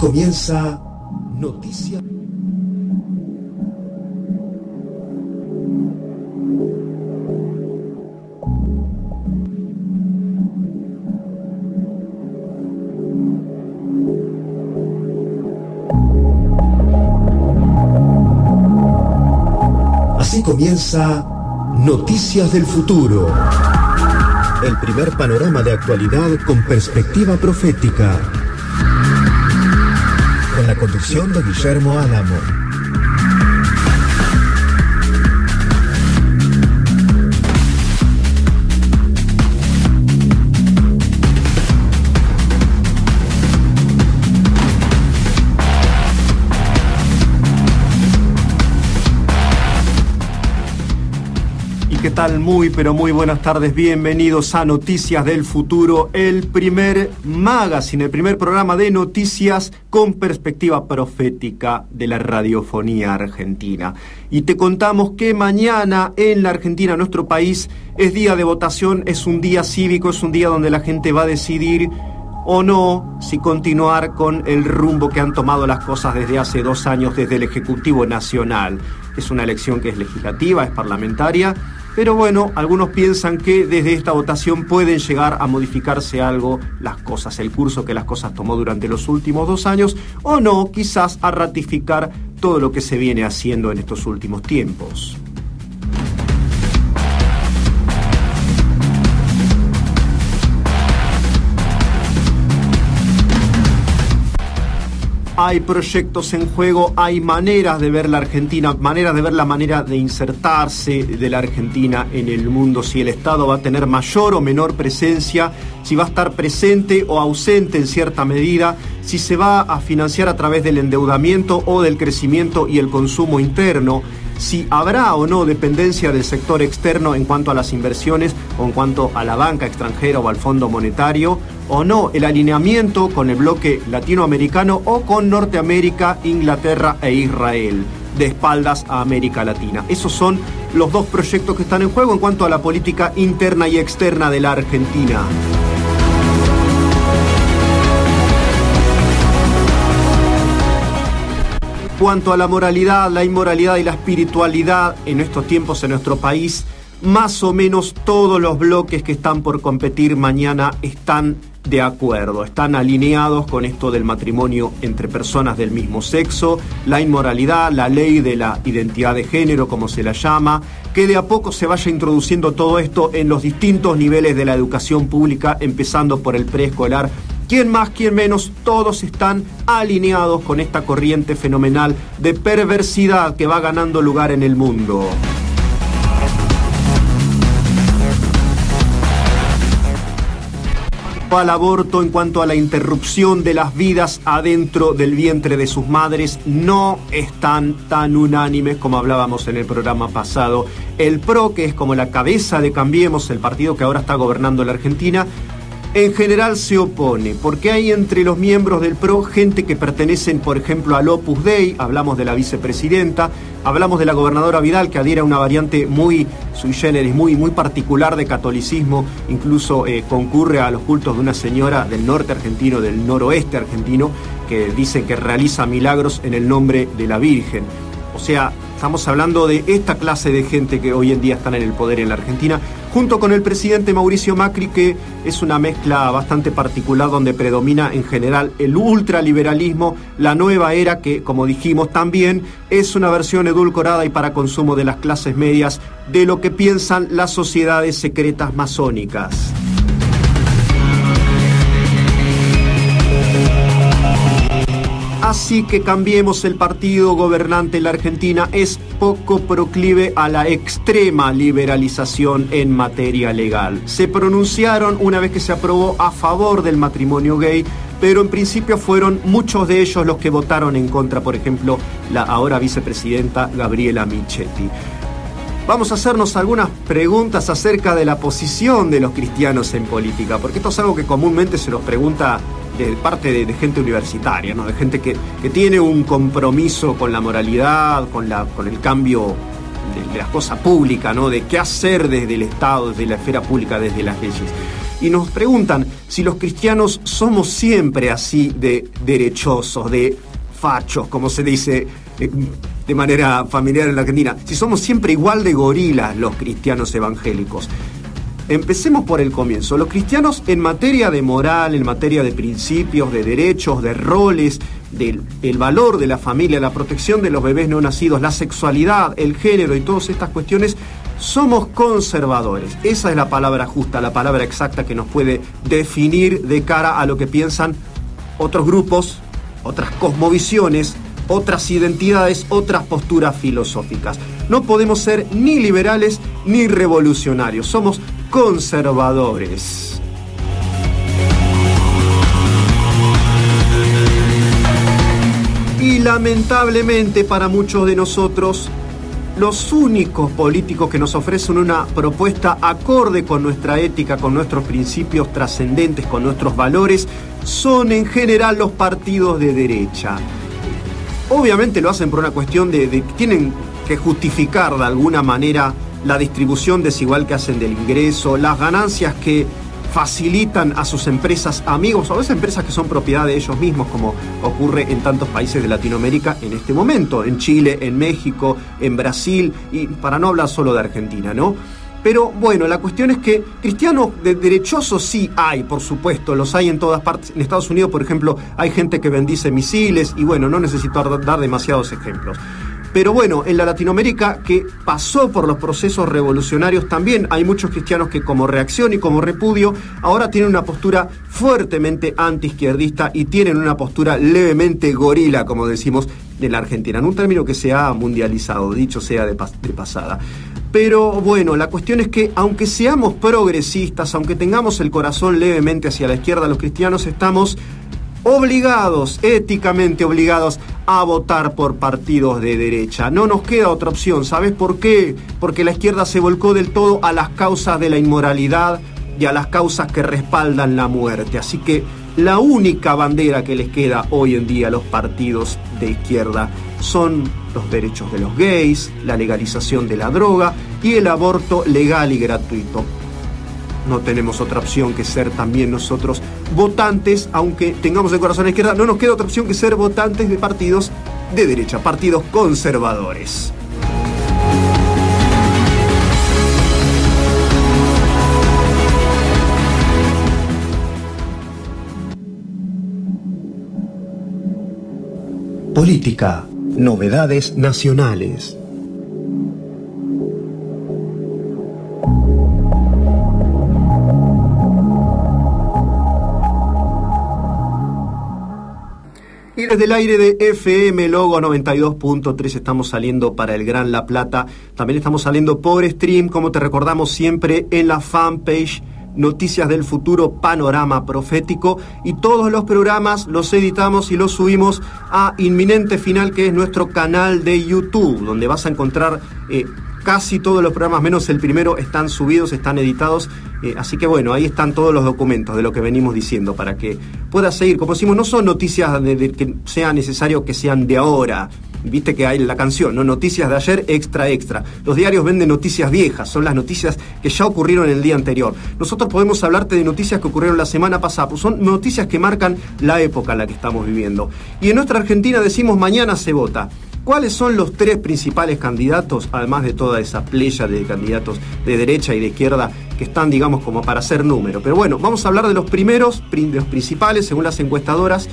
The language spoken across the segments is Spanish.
Así comienza Noticias. Así comienza Noticias del Futuro. El primer panorama de actualidad con perspectiva profética. Con la conducción de Guillermo Álamo. ¿Qué tal? Muy, pero muy buenas tardes. Bienvenidos a Noticias del Futuro, el primer magazine, el primer programa de noticias con perspectiva profética de la radiofonía argentina. Y te contamos que mañana en la Argentina, nuestro país, es día de votación, es un día cívico, es un día donde la gente va a decidir o no si continuar con el rumbo que han tomado las cosas desde hace 2 años desde el Ejecutivo Nacional. Es una elección que es legislativa, es parlamentaria. Pero bueno, algunos piensan que desde esta votación pueden llegar a modificarse algo las cosas, el curso que las cosas tomó durante los últimos 2 años, o no, quizás a ratificar todo lo que se viene haciendo en estos últimos tiempos. Hay proyectos en juego, hay maneras de ver la Argentina, maneras de ver la manera de insertarse de la Argentina en el mundo, si el Estado va a tener mayor o menor presencia, si va a estar presente o ausente en cierta medida, si se va a financiar a través del endeudamiento o del crecimiento y el consumo interno, si habrá o no dependencia del sector externo en cuanto a las inversiones o en cuanto a la banca extranjera o al Fondo Monetario, o no el alineamiento con el bloque latinoamericano o con Norteamérica, Inglaterra e Israel, de espaldas a América Latina. Esos son los 2 proyectos que están en juego en cuanto a la política interna y externa de la Argentina. En cuanto a la moralidad, la inmoralidad y la espiritualidad en estos tiempos en nuestro país, más o menos todos los bloques que están por competir mañana están de acuerdo, están alineados con esto del matrimonio entre personas del mismo sexo, la inmoralidad, la ley de la identidad de género, como se la llama, que de a poco se vaya introduciendo todo esto en los distintos niveles de la educación pública, empezando por el preescolar. Quién más, quién menos, todos están alineados con esta corriente fenomenal de perversidad que va ganando lugar en el mundo. Al aborto, en cuanto a la interrupción de las vidas adentro del vientre de sus madres, no están tan unánimes como hablábamos en el programa pasado. El PRO, que es como la cabeza de Cambiemos, el partido que ahora está gobernando la Argentina, en general se opone, porque hay entre los miembros del PRO gente que pertenecen, por ejemplo, al Opus Dei, hablamos de la vicepresidenta, hablamos de la gobernadora Vidal, que adhiere a una variante muy sui generis, muy particular de catolicismo, incluso concurre a los cultos de una señora del norte argentino, del noroeste argentino, que dice que realiza milagros en el nombre de la Virgen. O sea, estamos hablando de esta clase de gente que hoy en día están en el poder en la Argentina, junto con el presidente Mauricio Macri, que es una mezcla bastante particular donde predomina en general el ultraliberalismo, la nueva era que, como dijimos, también es una versión edulcorada y para consumo de las clases medias de lo que piensan las sociedades secretas masónicas. Así que Cambiemos, el partido gobernante en la Argentina, es poco proclive a la extrema liberalización en materia legal. Se pronunciaron una vez que se aprobó a favor del matrimonio gay, pero en principio fueron muchos de ellos los que votaron en contra, por ejemplo, la ahora vicepresidenta Gabriela Michetti. Vamos a hacernos algunas preguntas acerca de la posición de los cristianos en política, porque esto es algo que comúnmente se nos pregunta de parte de gente universitaria, ¿no? De gente que tiene un compromiso con la moralidad, con el cambio de las cosas públicas, ¿no? De qué hacer desde el Estado, desde la esfera pública, desde las leyes. y nos preguntan si los cristianos somos siempre así de derechosos, de fachos, como se dice de manera familiar en la Argentina, si somos siempre igual de gorilas los cristianos evangélicos. Empecemos por el comienzo. Los cristianos en materia de moral, en materia de principios, de derechos, de roles, del valor de la familia, la protección de los bebés no nacidos, la sexualidad, el género y todas estas cuestiones, somos conservadores. Esa es la palabra justa, la palabra exacta que nos puede definir de cara a lo que piensan otros grupos, otras cosmovisiones, otras identidades, otras posturas filosóficas. No podemos ser ni liberales ni revolucionarios, somos conservadores. Y lamentablemente para muchos de nosotros, los únicos políticos que nos ofrecen una propuesta acorde con nuestra ética, con nuestros principios trascendentes, con nuestros valores, son en general los partidos de derecha. Obviamente lo hacen por una cuestión de tienen que justificar de alguna manera la distribución desigual que hacen del ingreso, las ganancias que facilitan a sus empresas amigos, o a veces empresas que son propiedad de ellos mismos, como ocurre en tantos países de Latinoamérica en este momento, en Chile, en México, en Brasil, y para no hablar solo de Argentina, ¿no? Pero bueno, la cuestión es que cristianos derechosos sí hay, por supuesto, los hay en todas partes. En Estados Unidos, por ejemplo, hay gente que bendice misiles, y bueno, no necesito dar demasiados ejemplos. Pero bueno, en la Latinoamérica que pasó por los procesos revolucionarios también hay muchos cristianos que como reacción y como repudio ahora tienen una postura fuertemente antiizquierdista y tienen una postura levemente gorila, como decimos, de la Argentina, en un término que se ha mundializado, dicho sea de pasada. Pero bueno, la cuestión es que aunque seamos progresistas, aunque tengamos el corazón levemente hacia la izquierda, los cristianos estamos obligados, éticamente obligados a votar por partidos de derecha. No nos queda otra opción. ¿Sabes por qué? Porque la izquierda se volcó del todo a las causas de la inmoralidad y a las causas que respaldan la muerte. Así que la única bandera que les queda hoy en día a los partidos de izquierda son los derechos de los gays, la legalización de la droga y el aborto legal y gratuito. No tenemos otra opción que ser también nosotros votantes, aunque tengamos el corazón a la izquierda, no nos queda otra opción que ser votantes de partidos de derecha, partidos conservadores. Política, novedades nacionales. Y desde el aire de FM Logo 92.3 estamos saliendo para el Gran La Plata. También estamos saliendo por stream, como te recordamos siempre, en la fanpage Noticias del Futuro Panorama Profético. Y todos los programas los editamos y los subimos a Inminente Final, que es nuestro canal de YouTube, donde vas a encontrar casi todos los programas, menos el primero, están subidos, están editados. Así que bueno, ahí están todos los documentos de lo que venimos diciendo para que puedas seguir. Como decimos, no son noticias de que sea necesario que sean de ahora. Viste que hay la canción, ¿no? Noticias de ayer, extra. Los diarios venden noticias viejas, son las noticias que ya ocurrieron el día anterior. Nosotros podemos hablarte de noticias que ocurrieron la semana pasada, pues son noticias que marcan la época en la que estamos viviendo. Y en nuestra Argentina decimos mañana se vota. ¿Cuáles son los tres principales candidatos, además de toda esa playa de candidatos de derecha y de izquierda que están, digamos, como para hacer número? Pero bueno, vamos a hablar de los primeros, de los principales, según las encuestadoras,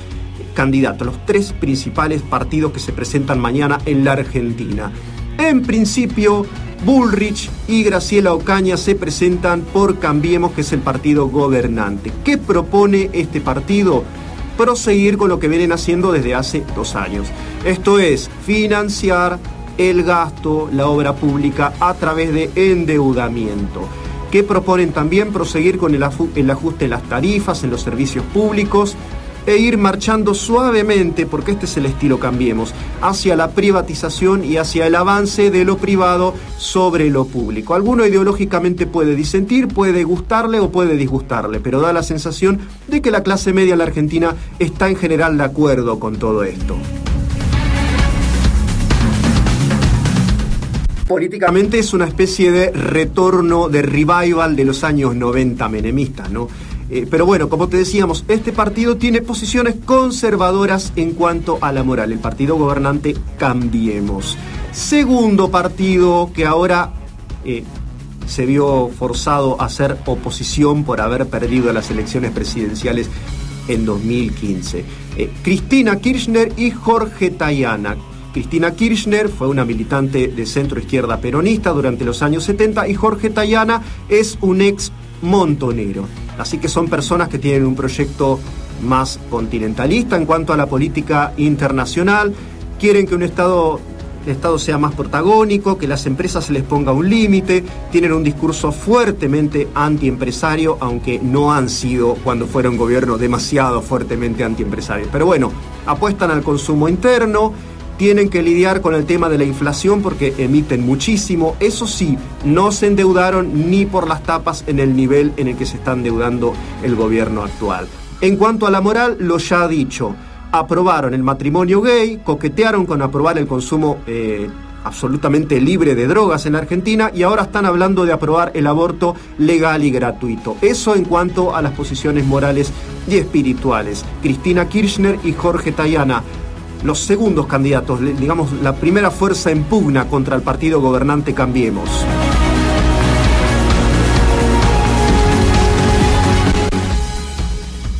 candidatos, los tres principales partidos que se presentan mañana en la Argentina. En principio, Bullrich y Graciela Ocaña se presentan por Cambiemos, que es el partido gobernante. ¿Qué propone este partido? Proseguir con lo que vienen haciendo desde hace 2 años. Esto es financiar el gasto, la obra pública a través de endeudamiento. ¿Qué proponen también? Proseguir con el ajuste en las tarifas, en los servicios públicos e ir marchando suavemente, porque este es el estilo Cambiemos, hacia la privatización y hacia el avance de lo privado sobre lo público. Alguno ideológicamente puede disentir, puede gustarle o puede disgustarle, pero da la sensación de que la clase media en la Argentina está en general de acuerdo con todo esto. Políticamente es una especie de retorno, de revival de los años 90 menemistas, ¿no? Pero bueno, como te decíamos, este partido tiene posiciones conservadoras en cuanto a la moral. El partido gobernante Cambiemos. Segundo partido que ahora se vio forzado a hacer oposición por haber perdido las elecciones presidenciales en 2015. Cristina Kirchner y Jorge Tayana. Cristina Kirchner fue una militante de centro-izquierda peronista durante los años 70 y Jorge Tayana es un ex montonero. Así que son personas que tienen un proyecto más continentalista en cuanto a la política internacional, quieren que el Estado sea más protagónico, que las empresas se les ponga un límite, tienen un discurso fuertemente antiempresario, aunque no han sido, cuando fueron gobierno, demasiado fuertemente antiempresarios. Pero bueno, apuestan al consumo interno, tienen que lidiar con el tema de la inflación porque emiten muchísimo. Eso sí, no se endeudaron ni por las tapas en el nivel en el que se está endeudando el gobierno actual. En cuanto a la moral, lo ya dicho, aprobaron el matrimonio gay, coquetearon con aprobar el consumo absolutamente libre de drogas en la Argentina y ahora están hablando de aprobar el aborto legal y gratuito. Eso en cuanto a las posiciones morales y espirituales. Cristina Kirchner y Jorge Tayana, los segundos candidatos, digamos, la primera fuerza en pugna contra el partido gobernante Cambiemos.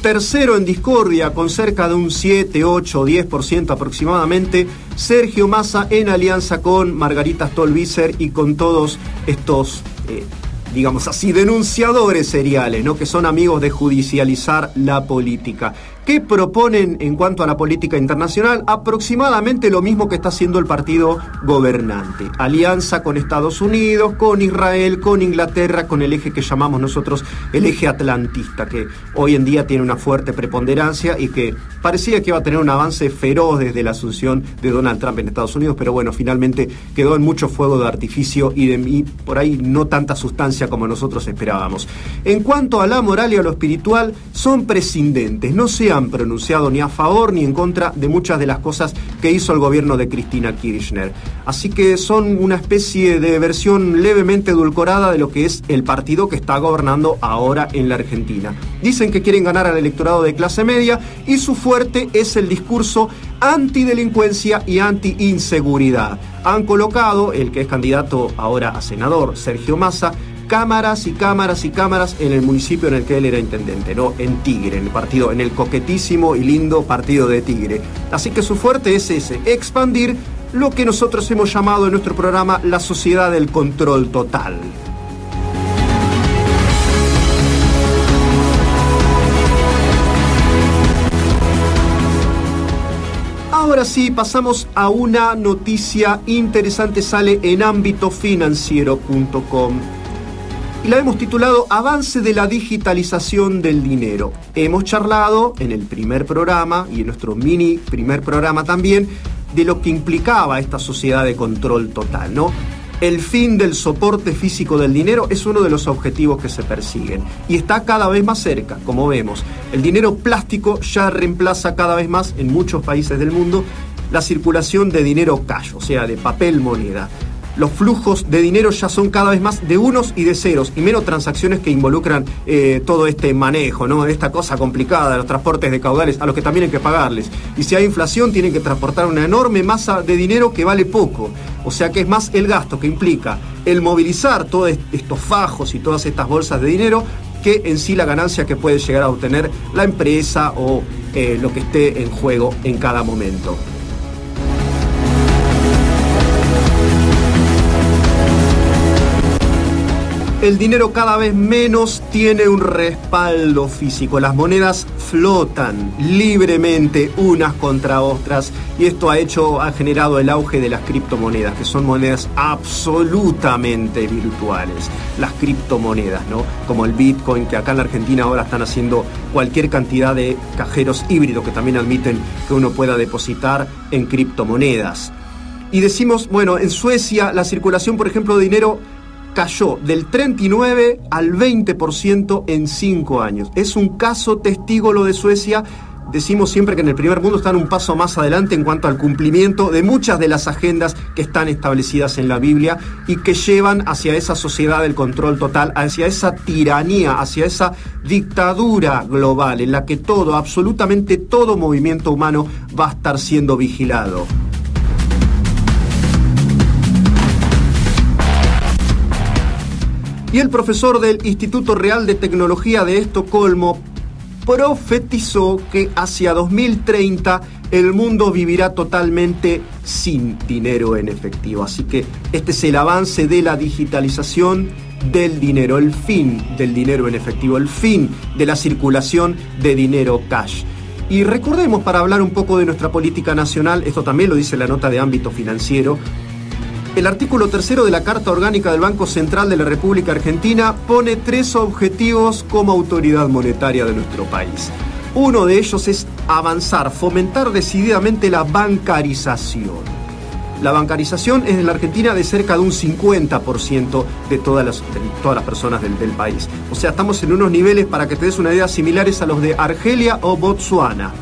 Tercero en discordia, con cerca de un 7, 8 o 10% aproximadamente, Sergio Massa en alianza con Margarita Stolbizer y con todos estos, digamos así, denunciadores seriales, ¿no? Que son amigos de judicializar la política. ¿Qué proponen en cuanto a la política internacional? Aproximadamente lo mismo que está haciendo el partido gobernante. Alianza con Estados Unidos, con Israel, con Inglaterra, con el eje que llamamos nosotros el eje atlantista, que hoy en día tiene una fuerte preponderancia y que parecía que iba a tener un avance feroz desde la asunción de Donald Trump en Estados Unidos, pero bueno, finalmente quedó en mucho fuego de artificio y por ahí no tanta sustancia como nosotros esperábamos. En cuanto a la moral y a lo espiritual, son prescindentes, no se han pronunciado ni a favor ni en contra de muchas de las cosas que hizo el gobierno de Cristina Kirchner. Así que son una especie de versión levemente edulcorada de lo que es el partido que está gobernando ahora en la Argentina. Dicen que quieren ganar al electorado de clase media y su fuerte es el discurso antidelincuencia y anti-inseguridad. Han colocado, el que es candidato ahora a senador, Sergio Massa, cámaras y cámaras y cámaras en el municipio en el que él era intendente, ¿no? En Tigre, en el coquetísimo y lindo partido de Tigre. Así que su fuerte es ese, expandir lo que nosotros hemos llamado en nuestro programa la sociedad del control total. Ahora sí, pasamos a una noticia interesante, sale en ámbitofinanciero.com. Y la hemos titulado Avance de la digitalización del dinero. Hemos charlado en el primer programa y en nuestro mini primer programa también de lo que implicaba esta sociedad de control total, ¿no? El fin del soporte físico del dinero es uno de los objetivos que se persiguen y está cada vez más cerca, como vemos. El dinero plástico ya reemplaza cada vez más en muchos países del mundo la circulación de dinero cash, o sea, de papel moneda. Los flujos de dinero ya son cada vez más de unos y de ceros y menos transacciones que involucran todo este manejo, ¿no? Esta cosa complicada de los transportes de caudales a los que también hay que pagarles. Y si hay inflación tienen que transportar una enorme masa de dinero que vale poco. O sea que es más el gasto que implica el movilizar todos estos fajos y todas estas bolsas de dinero que en sí la ganancia que puede llegar a obtener la empresa o lo que esté en juego en cada momento. El dinero cada vez menos tiene un respaldo físico. Las monedas flotan libremente unas contra otras y esto ha generado el auge de las criptomonedas, que son monedas absolutamente virtuales. Las criptomonedas, ¿no? Como el Bitcoin, que acá en la Argentina ahora están haciendo cualquier cantidad de cajeros híbridos que también admiten que uno pueda depositar en criptomonedas. Y decimos, bueno, en Suecia la circulación, por ejemplo, de dinero cayó del 39 al 20% en 5 años. Es un caso testigo lo de Suecia decimos siempre que en el primer mundo están un paso más adelante en cuanto al cumplimiento de muchas de las agendas que están establecidas en la Biblia y que llevan hacia esa sociedad del control total, hacia esa tiranía, hacia esa dictadura global en la que todo, absolutamente todo movimiento humano va a estar siendo vigilado. Y el profesor del Instituto Real de Tecnología de Estocolmo profetizó que hacia 2030 el mundo vivirá totalmente sin dinero en efectivo. Así que este es el avance de la digitalización del dinero, el fin del dinero en efectivo, el fin de la circulación de dinero cash. Y recordemos, para hablar un poco de nuestra política nacional, esto también lo dice la nota de ámbito financiero, el artículo 3 de la Carta Orgánica del Banco Central de la República Argentina pone 3 objetivos como autoridad monetaria de nuestro país. Uno de ellos es avanzar, fomentar decididamente la bancarización. La bancarización es en la Argentina de cerca de un 50% de todas las personas del país. O sea, estamos en unos niveles, para que te des una idea, similares a los de Argelia o Botsuana,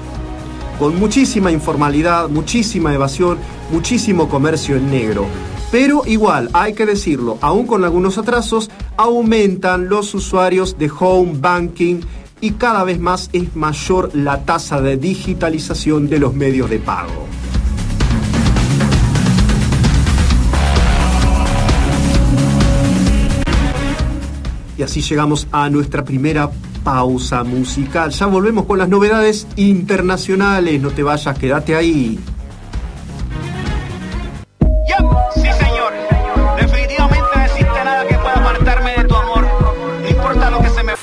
con muchísima informalidad, muchísima evasión, muchísimo comercio en negro. Pero igual, hay que decirlo, aún con algunos atrasos, aumentan los usuarios de home banking y cada vez más es mayor la tasa de digitalización de los medios de pago. Y así llegamos a nuestra primera pausa musical. Ya volvemos con las novedades internacionales. No te vayas, quédate ahí. Sí, señor. Definitivamente no existe nada que pueda apartarme de tu amor. No importa lo que se me...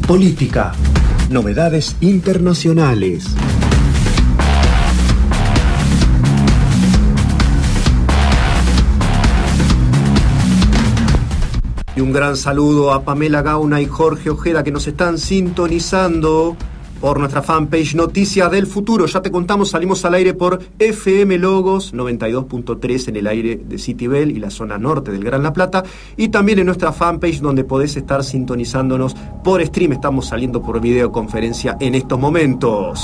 Política. Novedades internacionales. Y un gran saludo a Pamela Gauna y Jorge Ojeda, que nos están sintonizando por nuestra fanpage Noticias del Futuro. Ya te contamos, salimos al aire por FM Logos 92.3 en el aire de Citibel y la zona norte del Gran La Plata, y también en nuestra fanpage, donde podés estar sintonizándonos por stream. Estamos saliendo por videoconferencia en estos momentos.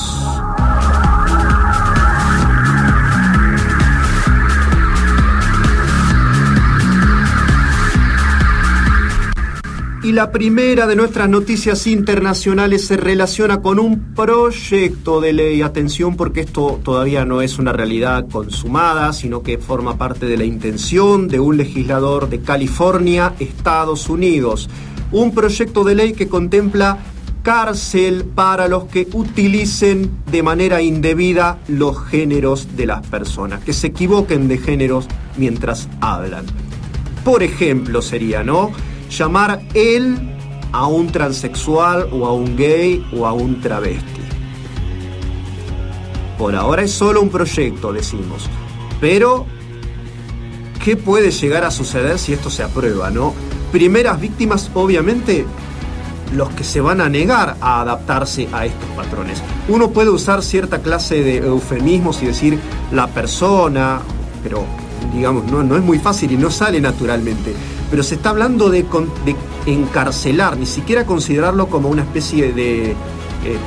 Y la primera de nuestras noticias internacionales se relaciona con un proyecto de ley. Atención, porque esto todavía no es una realidad consumada, sino que forma parte de la intención de un legislador de California, Estados Unidos. Un proyecto de ley que contempla cárcel para los que utilicen de manera indebida los géneros de las personas, que se equivoquen de géneros mientras hablan. Por ejemplo, sería, ¿no?, llamar él a un transexual o a un gay o a un travesti. Por ahora es solo un proyecto, decimos. Pero, ¿qué puede llegar a suceder si esto se aprueba, no? Primeras víctimas, obviamente, los que se van a negar a adaptarse a estos patrones. Uno puede usar cierta clase de eufemismos y decir la persona, pero digamos, no es muy fácil y no sale naturalmente. Pero se está hablando de encarcelar, ni siquiera considerarlo como una especie de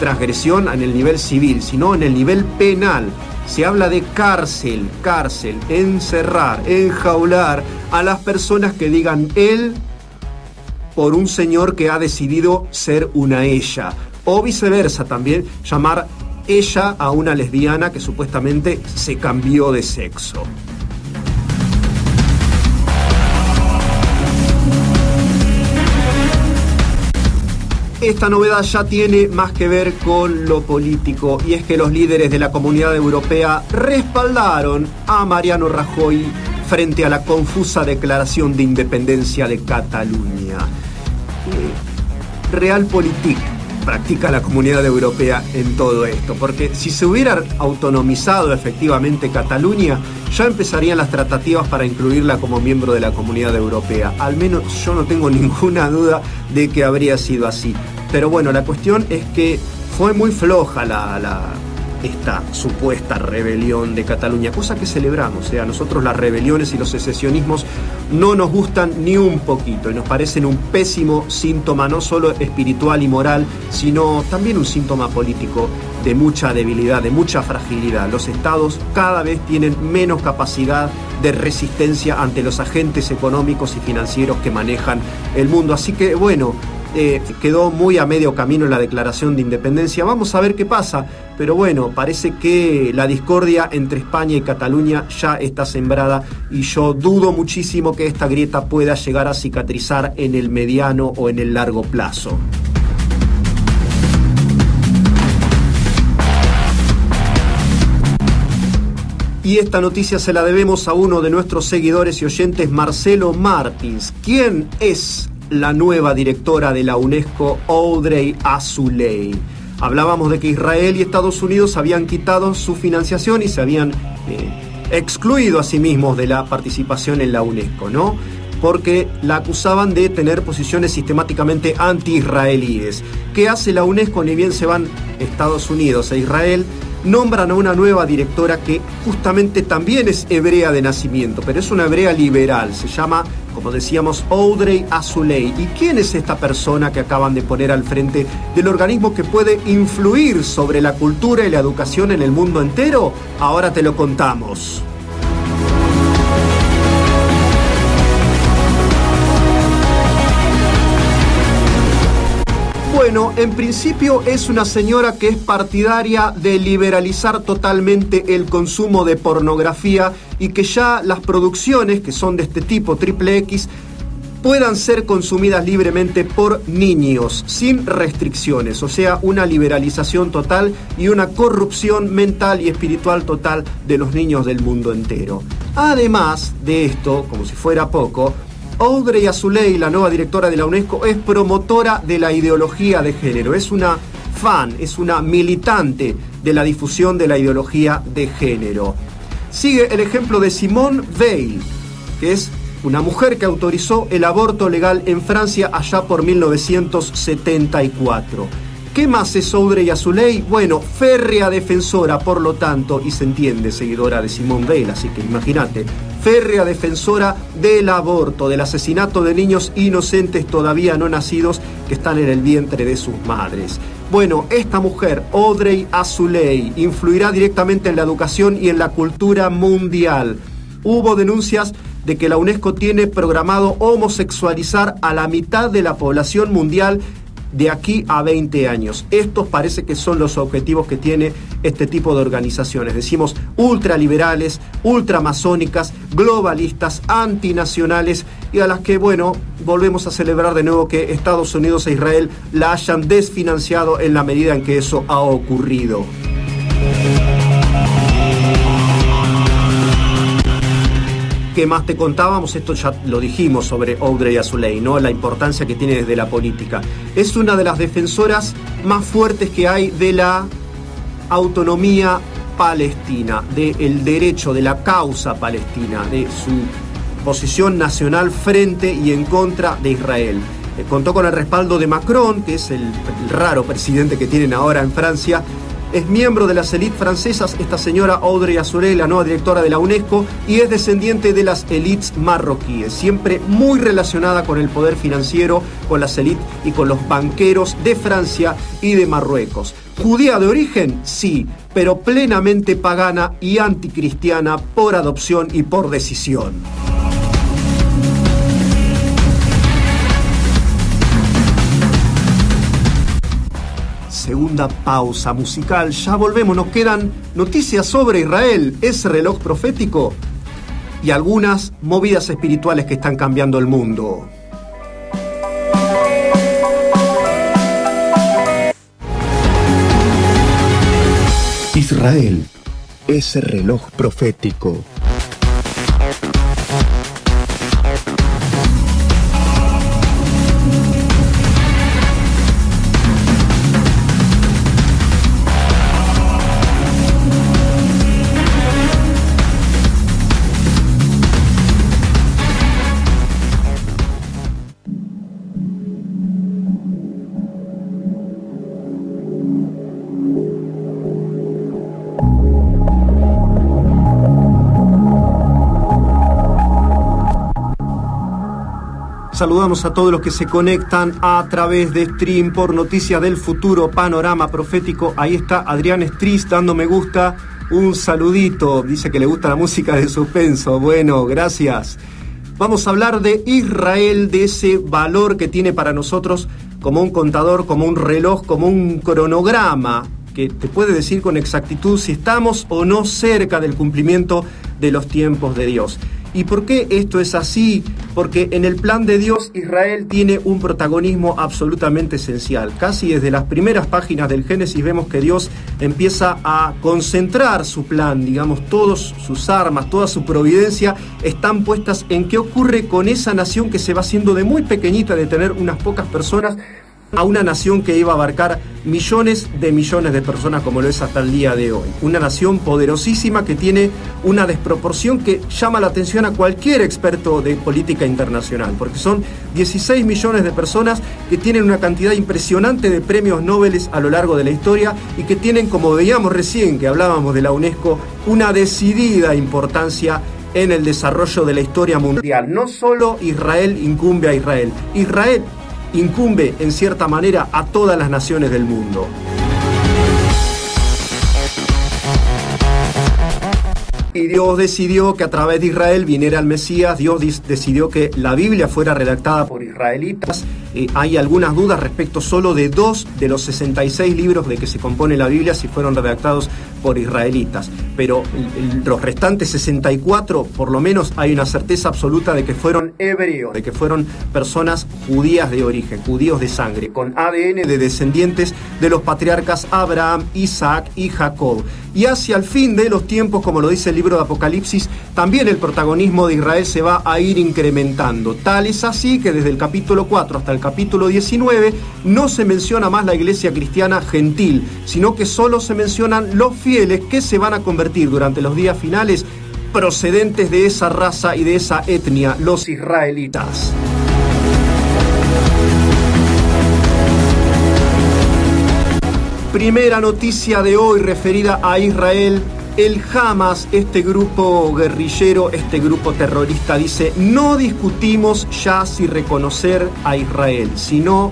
transgresión en el nivel civil, sino en el nivel penal. Se habla de cárcel, encerrar, enjaular a las personas que digan él por un señor que ha decidido ser una ella. O viceversa también, llamar ella a una lesbiana que supuestamente se cambió de sexo. Esta novedad ya tiene más que ver con lo político, y es que los líderes de la Comunidad Europea respaldaron a Mariano Rajoy frente a la confusa declaración de independencia de Cataluña. Realpolitik practica la Comunidad Europea en todo esto, porque si se hubiera autonomizado efectivamente Cataluña, ya empezarían las tratativas para incluirla como miembro de la Comunidad Europea. Al menos yo no tengo ninguna duda de que habría sido así. Pero bueno, la cuestión es que fue muy floja esta supuesta rebelión de Cataluña, cosa que celebramos. A nosotros las rebeliones y los secesionismos no nos gustan ni un poquito y nos parecen un pésimo síntoma, no solo espiritual y moral, sino también un síntoma político de mucha debilidad, de mucha fragilidad. Los estados cada vez tienen menos capacidad de resistencia ante los agentes económicos y financieros que manejan el mundo. Así que bueno, quedó muy a medio camino la declaración de independencia. Vamos a ver qué pasa, pero bueno, parece que la discordia entre España y Cataluña ya está sembrada y yo dudo muchísimo que esta grieta pueda llegar a cicatrizar en el mediano o en el largo plazo. Y esta noticia se la debemos a uno de nuestros seguidores y oyentes, Marcelo Martins. ¿Quién es la nueva directora de la UNESCO, Audrey Azoulay? Hablábamos de que Israel y Estados Unidos habían quitado su financiación y se habían excluido a sí mismos de la participación en la UNESCO, ¿no? Porque la acusaban de tener posiciones sistemáticamente anti-israelíes. ¿Qué hace la UNESCO? Ni bien se van Estados Unidos e Israel, nombran a una nueva directora que justamente también es hebrea de nacimiento, pero es una hebrea liberal. Se llama, como decíamos, Audrey Azoulay. ¿Y quién es esta persona que acaban de poner al frente del organismo que puede influir sobre la cultura y la educación en el mundo entero? Ahora te lo contamos. Bueno, en principio es una señora que es partidaria de liberalizar totalmente el consumo de pornografía y que ya las producciones que son de este tipo, XXX, puedan ser consumidas libremente por niños, sin restricciones. O sea, una liberalización total y una corrupción mental y espiritual total de los niños del mundo entero. Además de esto, como si fuera poco, Audrey Azoulay, la nueva directora de la UNESCO, es promotora de la ideología de género. Es una fan, es una militante de la difusión de la ideología de género. Sigue el ejemplo de Simone Veil, que es una mujer que autorizó el aborto legal en Francia allá por 1974. ¿Qué más es Audrey Azoulay? Bueno, férrea defensora, por lo tanto, y se entiende, seguidora de Simone Veil, así que imagínate, férrea defensora del aborto, del asesinato de niños inocentes todavía no nacidos que están en el vientre de sus madres. Bueno, esta mujer, Audrey Azoulay, influirá directamente en la educación y en la cultura mundial. Hubo denuncias de que la UNESCO tiene programado homosexualizar a la mitad de la población mundial de aquí a 20 años. Estos parece que son los objetivos que tiene este tipo de organizaciones. Decimos ultraliberales, ultramasónicas, globalistas, antinacionales y a las que, bueno, volvemos a celebrar de nuevo que Estados Unidos e Israel la hayan desfinanciado en la medida en que eso ha ocurrido. ¿Qué más te contábamos? Esto ya lo dijimos sobre Audrey Azoulay, ¿no? La importancia que tiene desde la política. Es una de las defensoras más fuertes que hay de la autonomía palestina, del derecho, de la causa palestina, de su posición nacional frente y en contra de Israel. Contó con el respaldo de Macron, que es el raro presidente que tienen ahora en Francia. Es miembro de las élites francesas, esta señora Audrey Azoulay, la nueva directora de la UNESCO, y es descendiente de las élites marroquíes, siempre muy relacionada con el poder financiero, con las élites y con los banqueros de Francia y de Marruecos. ¿Judía de origen? Sí, pero plenamente pagana y anticristiana por adopción y por decisión. Segunda pausa musical, ya volvemos, nos quedan noticias sobre Israel, ese reloj profético y algunas movidas espirituales que están cambiando el mundo. Israel, ese reloj profético. Saludamos a todos los que se conectan a través de stream por Noticias del Futuro, Panorama Profético. Ahí está Adrián Estris dando me gusta. Un saludito, dice que le gusta la música de suspenso. Bueno, gracias. Vamos a hablar de Israel, de ese valor que tiene para nosotros como un contador, como un reloj, como un cronograma que te puede decir con exactitud si estamos o no cerca del cumplimiento de los tiempos de Dios. ¿Y por qué esto es así? Porque en el plan de Dios Israel tiene un protagonismo absolutamente esencial. Casi desde las primeras páginas del Génesis vemos que Dios empieza a concentrar su plan, digamos, todas sus armas, toda su providencia están puestas en qué ocurre con esa nación que se va haciendo de muy pequeñita, de tener unas pocas personas, a una nación que iba a abarcar millones de personas como lo es hasta el día de hoy. Una nación poderosísima que tiene una desproporción que llama la atención a cualquier experto de política internacional, porque son 16 millones de personas que tienen una cantidad impresionante de premios Nobel a lo largo de la historia y que tienen, como veíamos recién que hablábamos de la UNESCO, una decidida importancia en el desarrollo de la historia mundial. No solo Israel incumbe a Israel, Israel incumbe en cierta manera a todas las naciones del mundo. Y Dios decidió que a través de Israel viniera el Mesías. Dios decidió que la Biblia fuera redactada por israelitas. Hay algunas dudas respecto solo de 2 de los 66 libros de que se compone la Biblia si fueron redactados por israelitas. Pero los restantes 64, por lo menos hay una certeza absoluta de que fueron hebreos, de que fueron personas judías de origen, judíos de sangre, con ADN de descendientes de los patriarcas Abraham, Isaac y Jacob. Y hacia el fin de los tiempos, como lo dice el libro de Apocalipsis, también el protagonismo de Israel se va a ir incrementando. Tal es así que desde el capítulo 4 hasta el capítulo 19 no se menciona más la iglesia cristiana gentil, sino que solo se mencionan los fieles que se van a convertir durante los días finales procedentes de esa raza y de esa etnia, los israelitas. Primera noticia de hoy referida a Israel. El Hamas, este grupo guerrillero, este grupo terrorista, dice: no discutimos ya si reconocer a Israel, sino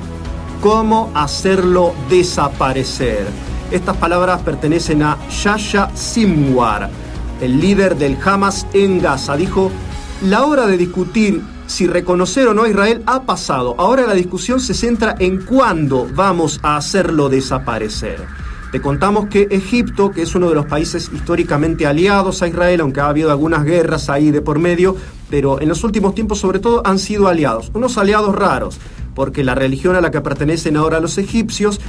cómo hacerlo desaparecer. Estas palabras pertenecen a Yahya Sinwar, el líder del Hamas en Gaza. Dijo: la hora de discutir si reconocer o no a Israel ha pasado. Ahora la discusión se centra en cuándo vamos a hacerlo desaparecer. Te contamos que Egipto, que es uno de los países históricamente aliados a Israel, aunque ha habido algunas guerras ahí de por medio, pero en los últimos tiempos sobre todo han sido aliados, unos aliados raros, porque la religión a la que pertenecen ahora los egipcios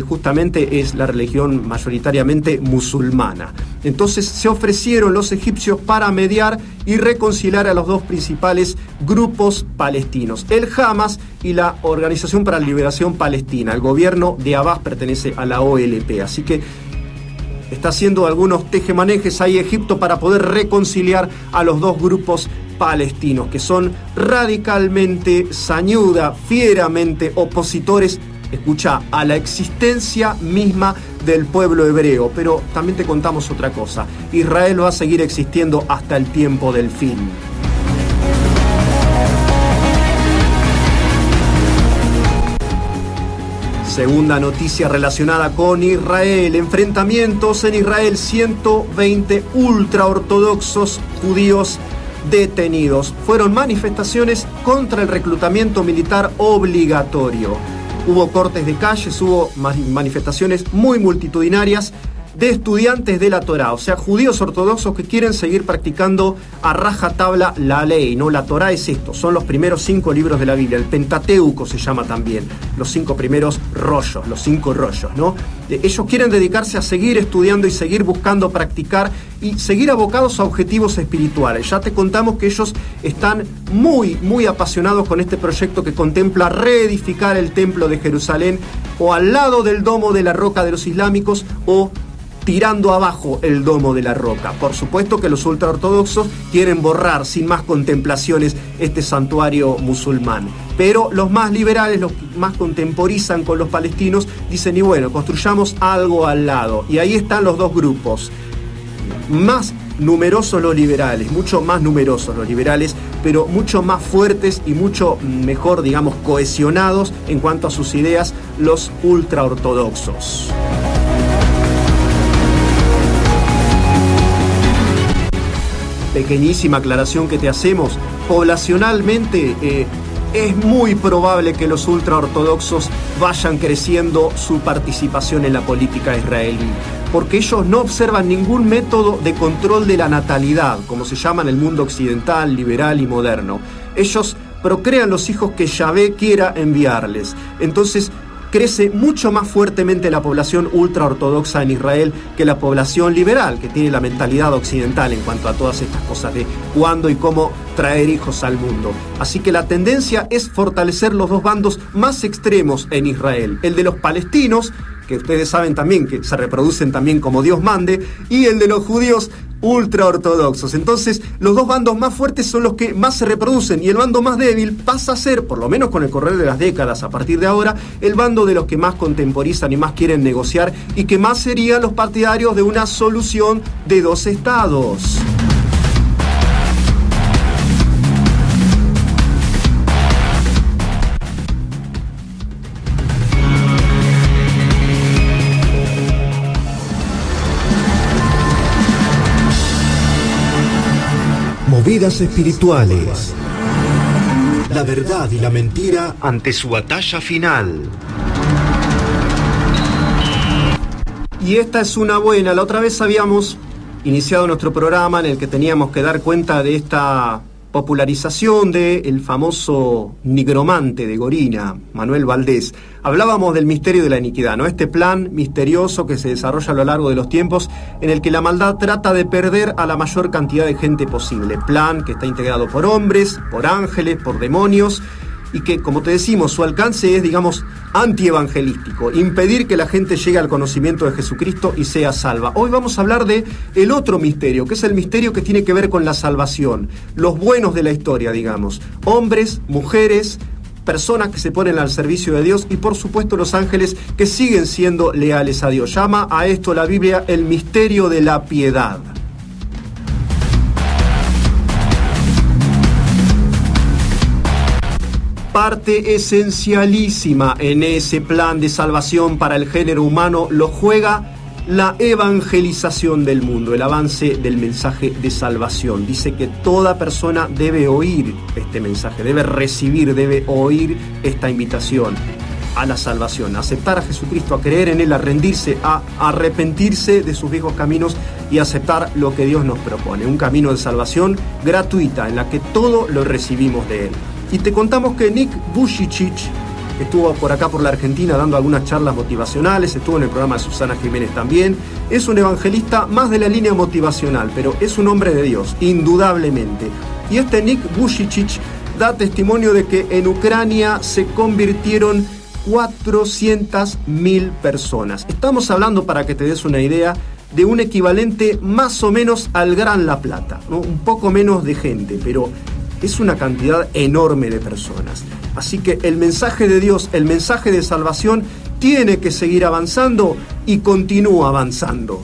justamente es la religión mayoritariamente musulmana. Entonces se ofrecieron los egipcios para mediar y reconciliar a los dos principales grupos palestinos, el Hamas y la Organización para la Liberación Palestina. El gobierno de Abbas pertenece a la OLP, así que está haciendo algunos tejemanejes ahí Egipto para poder reconciliar a los dos grupos palestinos, que son radicalmente, sañuda, fieramente opositores, escucha, a la existencia misma del pueblo hebreo. Pero también te contamos otra cosa: Israel va a seguir existiendo hasta el tiempo del fin. Segunda noticia relacionada con Israel. Enfrentamientos en Israel, 120 ultraortodoxos judíos detenidos. Fueron manifestaciones contra el reclutamiento militar obligatorio. Hubo cortes de calles, hubo manifestaciones muy multitudinarias de estudiantes de la Torá, o sea, judíos ortodoxos que quieren seguir practicando a rajatabla la ley, ¿no? La Torá es esto, son los primeros 5 libros de la Biblia, el Pentateuco se llama también, los 5 primeros rollos, los 5 rollos, ¿no? Ellos quieren dedicarse a seguir estudiando y seguir buscando practicar y seguir abocados a objetivos espirituales. Ya te contamos que ellos están muy apasionados con este proyecto que contempla reedificar el templo de Jerusalén, o al lado del domo de la roca de los islámicos, o tirando abajo el domo de la roca. Por supuesto que los ultraortodoxos quieren borrar sin más contemplaciones este santuario musulmán. Pero los más liberales, los que más contemporizan con los palestinos, dicen: y bueno, construyamos algo al lado. Y ahí están los dos grupos. Más numerosos los liberales, mucho más numerosos los liberales, pero mucho más fuertes y mucho mejor, digamos, cohesionados en cuanto a sus ideas, los ultraortodoxos. Pequeñísima aclaración que te hacemos, poblacionalmente es muy probable que los ultraortodoxos vayan creciendo su participación en la política israelí, porque ellos no observan ningún método de control de la natalidad, como se llama en el mundo occidental, liberal y moderno. Ellos procrean los hijos que Yahvé quiera enviarles. Entonces, crece mucho más fuertemente la población ultraortodoxa en Israel que la población liberal, que tiene la mentalidad occidental en cuanto a todas estas cosas de cuándo y cómo traer hijos al mundo. Así que la tendencia es fortalecer los dos bandos más extremos en Israel, el de los palestinos, que ustedes saben también que se reproducen también como Dios mande, y el de los judíos ultraortodoxos. Entonces, los dos bandos más fuertes son los que más se reproducen, y el bando más débil pasa a ser, por lo menos con el correr de las décadas a partir de ahora, el bando de los que más contemporizan y más quieren negociar, y que más serían los partidarios de una solución de dos estados. Movidas espirituales. La verdad y la mentira ante su batalla final. Y esta es una buena. La otra vez habíamos iniciado nuestro programa en el que teníamos que dar cuenta de esta popularización del famoso nigromante de Gorina, Manuel Valdés. Hablábamos del misterio de la iniquidad, ¿no? Este plan misterioso que se desarrolla a lo largo de los tiempos en el que la maldad trata de perder a la mayor cantidad de gente posible. Plan que está integrado por hombres, por ángeles, por demonios, y que, como te decimos, su alcance es, digamos, antievangelístico, impedir que la gente llegue al conocimiento de Jesucristo y sea salva. Hoy vamos a hablar de el otro misterio, que es el misterio que tiene que ver con la salvación, los buenos de la historia, digamos, hombres, mujeres, personas que se ponen al servicio de Dios y, por supuesto, los ángeles que siguen siendo leales a Dios. Llama a esto la Biblia el misterio de la piedad. Parte esencialísima en ese plan de salvación para el género humano lo juega la evangelización del mundo, el avance del mensaje de salvación. Dice que toda persona debe oír este mensaje, debe recibir, debe oír esta invitación a la salvación, a aceptar a Jesucristo, a creer en Él, a rendirse, a arrepentirse de sus viejos caminos y aceptar lo que Dios nos propone. Un camino de salvación gratuita en la que todo lo recibimos de Él. Y te contamos que Nick Vujicic estuvo por acá por la Argentina dando algunas charlas motivacionales, estuvo en el programa de Susana Jiménez también. Es un evangelista más de la línea motivacional, pero es un hombre de Dios, indudablemente. Y este Nick Vujicic da testimonio de que en Ucrania se convirtieron 400.000 personas. Estamos hablando, para que te des una idea, de un equivalente más o menos al Gran La Plata, ¿no? Un poco menos de gente, pero es una cantidad enorme de personas. Así que el mensaje de Dios, el mensaje de salvación, tiene que seguir avanzando y continúa avanzando.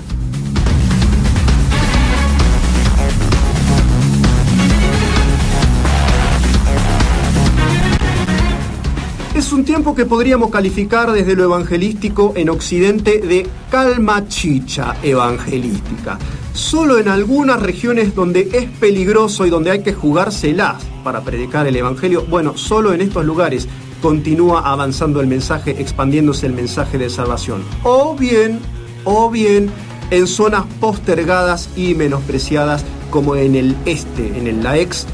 Es un tiempo que podríamos calificar desde lo evangelístico en Occidente de calma chicha evangelística. Solo en algunas regiones donde es peligroso y donde hay que jugárselas para predicar el evangelio, bueno, solo en estos lugares continúa avanzando el mensaje, expandiéndose el mensaje de salvación. O bien en zonas postergadas y menospreciadas como en el este, en la ex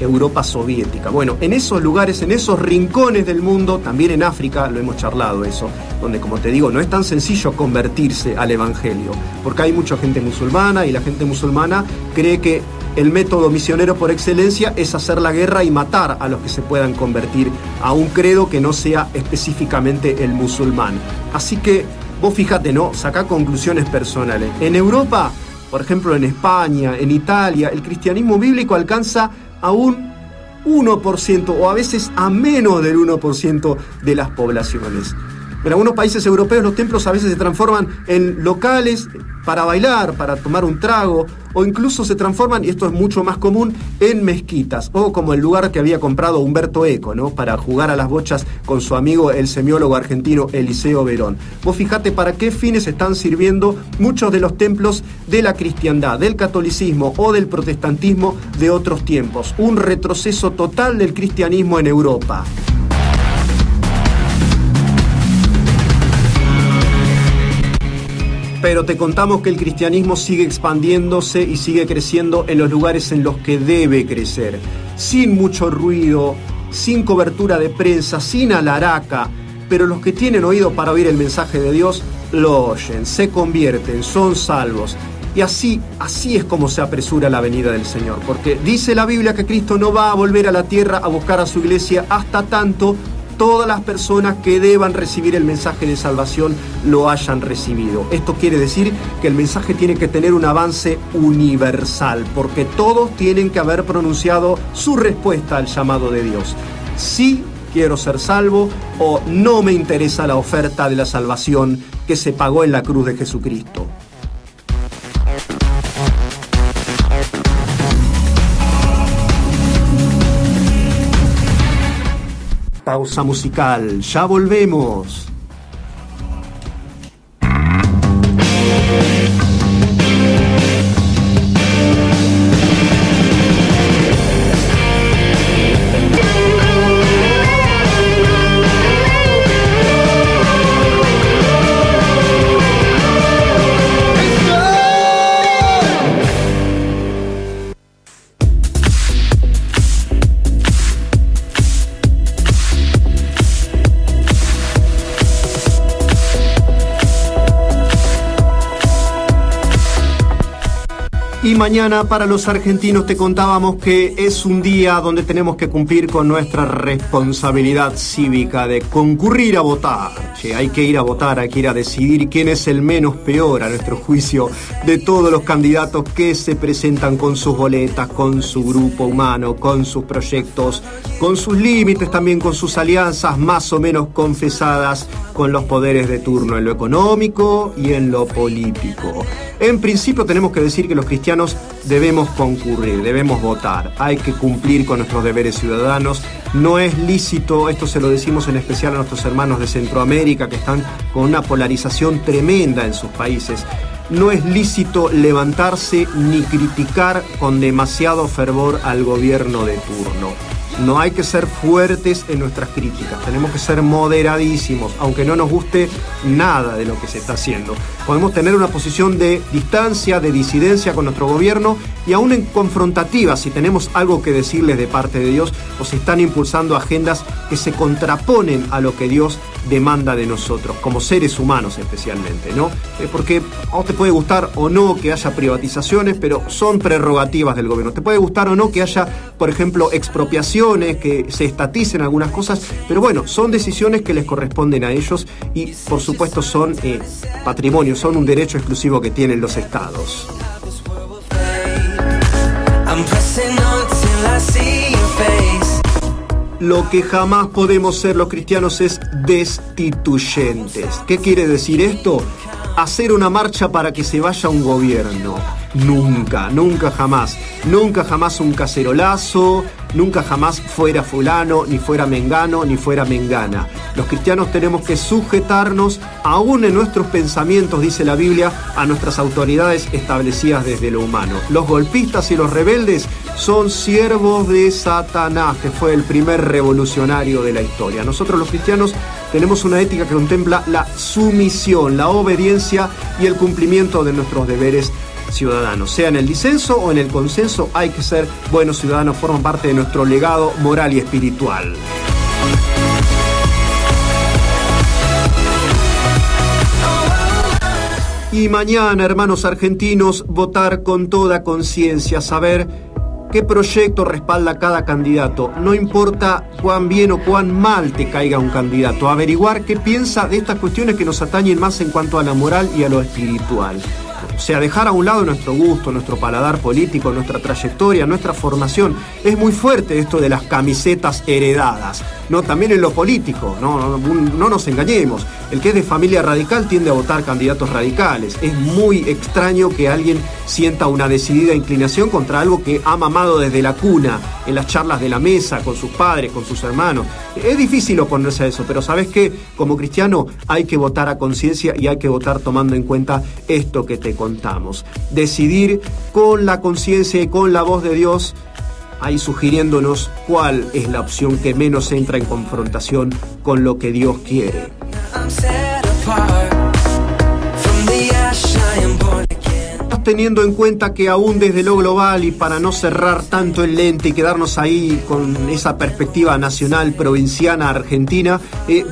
Europa soviética. Bueno, en esos lugares, en esos rincones del mundo, también en África, lo hemos charlado eso, donde, como te digo, no es tan sencillo convertirse al evangelio, porque hay mucha gente musulmana y la gente musulmana cree que el método misionero por excelencia es hacer la guerra y matar a los que se puedan convertir a un credo que no sea específicamente el musulmán. Así que vos fíjate, ¿no? Sacá conclusiones personales. En Europa, por ejemplo en España, en Italia, el cristianismo bíblico alcanza a un 1% o a veces a menos del 1% de las poblaciones. En algunos países europeos los templos a veces se transforman en locales para bailar, para tomar un trago, o incluso se transforman, y esto es mucho más común, en mezquitas, o como el lugar que había comprado Humberto Eco, ¿no?, para jugar a las bochas con su amigo el semiólogo argentino Eliseo Verón. Vos fijate para qué fines están sirviendo muchos de los templos de la cristiandad, del catolicismo o del protestantismo de otros tiempos. Un retroceso total del cristianismo en Europa. Pero te contamos que el cristianismo sigue expandiéndose y sigue creciendo en los lugares en los que debe crecer, sin mucho ruido, sin cobertura de prensa, sin alaraca, pero los que tienen oído para oír el mensaje de Dios lo oyen, se convierten, son salvos. Y así es como se apresura la venida del Señor, porque dice la Biblia que Cristo no va a volver a la tierra a buscar a su iglesia hasta tanto todas las personas que deban recibir el mensaje de salvación lo hayan recibido. Esto quiere decir que el mensaje tiene que tener un avance universal, porque todos tienen que haber pronunciado su respuesta al llamado de Dios. Sí quiero ser salvo, o no me interesa la oferta de la salvación que se pagó en la cruz de Jesucristo. Pausa musical, ya volvemos. Y mañana para los argentinos te contábamos que es un día donde tenemos que cumplir con nuestra responsabilidad cívica de concurrir a votar. Hay que ir a votar, hay que ir a decidir quién es el menos peor a nuestro juicio de todos los candidatos que se presentan con sus boletas, con su grupo humano, con sus proyectos, con sus límites, también con sus alianzas más o menos confesadas con los poderes de turno en lo económico y en lo político. En principio tenemos que decir que los cristianos debemos concurrir, debemos votar, hay que cumplir con nuestros deberes ciudadanos. No es lícito, esto se lo decimos en especial a nuestros hermanos de Centroamérica que están con una polarización tremenda en sus países. No es lícito levantarse ni criticar con demasiado fervor al gobierno de turno. No hay que ser fuertes en nuestras críticas, tenemos que ser moderadísimos, aunque no nos guste nada de lo que se está haciendo. Podemos tener una posición de distancia, de disidencia con nuestro gobierno y aún en confrontativa si tenemos algo que decirles de parte de Dios o si están impulsando agendas que se contraponen a lo que Dios demanda de nosotros, como seres humanos especialmente, ¿no? Porque a vos te puede gustar o no que haya privatizaciones, pero son prerrogativas del gobierno. Te puede gustar o no que haya, por ejemplo, expropiaciones, que se estaticen algunas cosas, pero bueno, son decisiones que les corresponden a ellos y, por supuesto, son patrimonio, son un derecho exclusivo que tienen los estados. Lo que jamás podemos ser los cristianos es destituyentes. ¿Qué quiere decir esto? Hacer una marcha para que se vaya un gobierno. Nunca, nunca jamás. Nunca jamás un cacerolazo, nunca jamás fuera fulano, ni fuera mengano, ni fuera mengana. Los cristianos tenemos que sujetarnos, aún en nuestros pensamientos, dice la Biblia, a nuestras autoridades establecidas desde lo humano. Los golpistas y los rebeldes son siervos de Satanás, que fue el primer revolucionario de la historia. Nosotros los cristianos tenemos una ética que contempla la sumisión, la obediencia y el cumplimiento de nuestros deberes ciudadanos. Sea en el disenso o en el consenso, hay que ser buenos ciudadanos, forman parte de nuestro legado moral y espiritual. Y mañana, hermanos argentinos, votar con toda conciencia, saber qué proyecto respalda cada candidato. No importa cuán bien o cuán mal te caiga un candidato, averiguar qué piensa de estas cuestiones que nos atañen más en cuanto a la moral y a lo espiritual. O sea, dejar a un lado nuestro gusto, nuestro paladar político, nuestra trayectoria, nuestra formación. Es muy fuerte esto de las camisetas heredadas, ¿no? También en lo político, no nos engañemos. El que es de familia radical tiende a votar candidatos radicales. Es muy extraño que alguien sienta una decidida inclinación contra algo que ha mamado desde la cuna, en las charlas de la mesa, con sus padres, con sus hermanos. Es difícil oponerse a eso, pero ¿sabes qué? Como cristiano hay que votar a conciencia y hay que votar tomando en cuenta esto que te contamos. Decidir con la conciencia y con la voz de Dios, ahí sugiriéndonos cuál es la opción que menos entra en confrontación con lo que Dios quiere. Teniendo en cuenta que aún desde lo global, y para no cerrar tanto el lente y quedarnos ahí con esa perspectiva nacional, provinciana, argentina,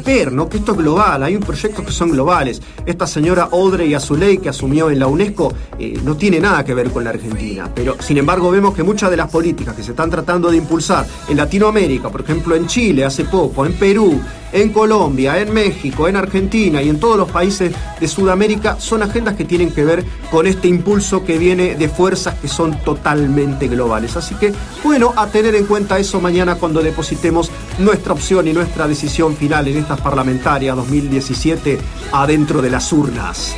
ver, ¿no?, que esto es global, hay proyectos que son globales. Esta señora Audrey Azoulay, que asumió en la UNESCO, no tiene nada que ver con la Argentina, pero sin embargo vemos que muchas de las políticas que se están tratando de impulsar en Latinoamérica, por ejemplo en Chile hace poco, en Perú, en Colombia, en México, en Argentina y en todos los países de Sudamérica, son agendas que tienen que ver con este impulso que viene de fuerzas que son totalmente globales. Así que, bueno, a tener en cuenta eso mañana cuando depositemos nuestra opción y nuestra decisión final en estas parlamentarias 2017 adentro de las urnas.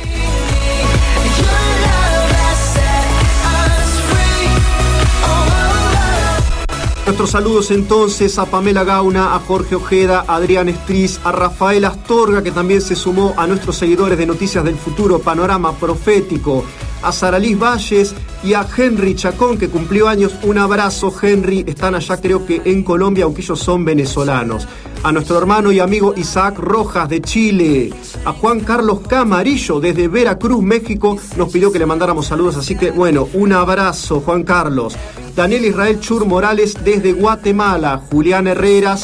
Nuestros saludos entonces a Pamela Gauna, a Jorge Ojeda, a Adrián Estriz, a Rafael Astorga, que también se sumó a nuestros seguidores de Noticias del Futuro, Panorama Profético, a Saralis Valles y a Henry Chacón, que cumplió años. Un abrazo, Henry. Están allá creo que en Colombia, aunque ellos son venezolanos. A nuestro hermano y amigo Isaac Rojas de Chile, a Juan Carlos Camarillo desde Veracruz, México, nos pidió que le mandáramos saludos, así que bueno, un abrazo, Juan Carlos. Daniel Israel Chur Morales desde Guatemala, Julián Herrera,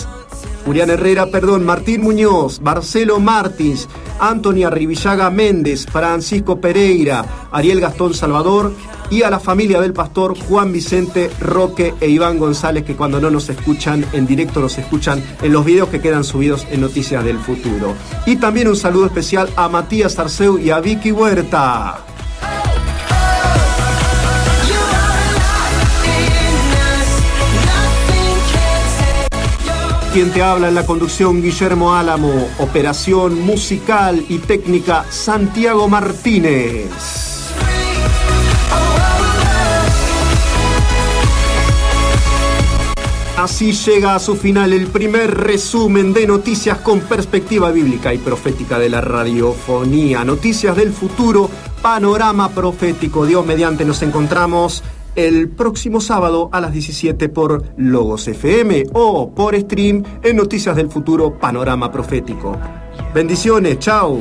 Martín Muñoz, Marcelo Martins, Anthony Arribillaga Méndez, Francisco Pereira, Ariel Gastón Salvador y a la familia del pastor Juan Vicente Roque e Iván González, que cuando no nos escuchan en directo nos escuchan en los videos que quedan subidos en Noticias del Futuro. Y también un saludo especial a Matías Arceu y a Vicky Huerta. Quien te habla en la conducción, Guillermo Álamo. Operación musical y técnica, Santiago Martínez. Así llega a su final el primer resumen de noticias con perspectiva bíblica y profética de la radiofonía. Noticias del Futuro, Panorama Profético. Dios mediante, nos encontramos el próximo sábado a las 17 por Logos FM o por stream en Noticias del Futuro, Panorama Profético. Bendiciones, chao.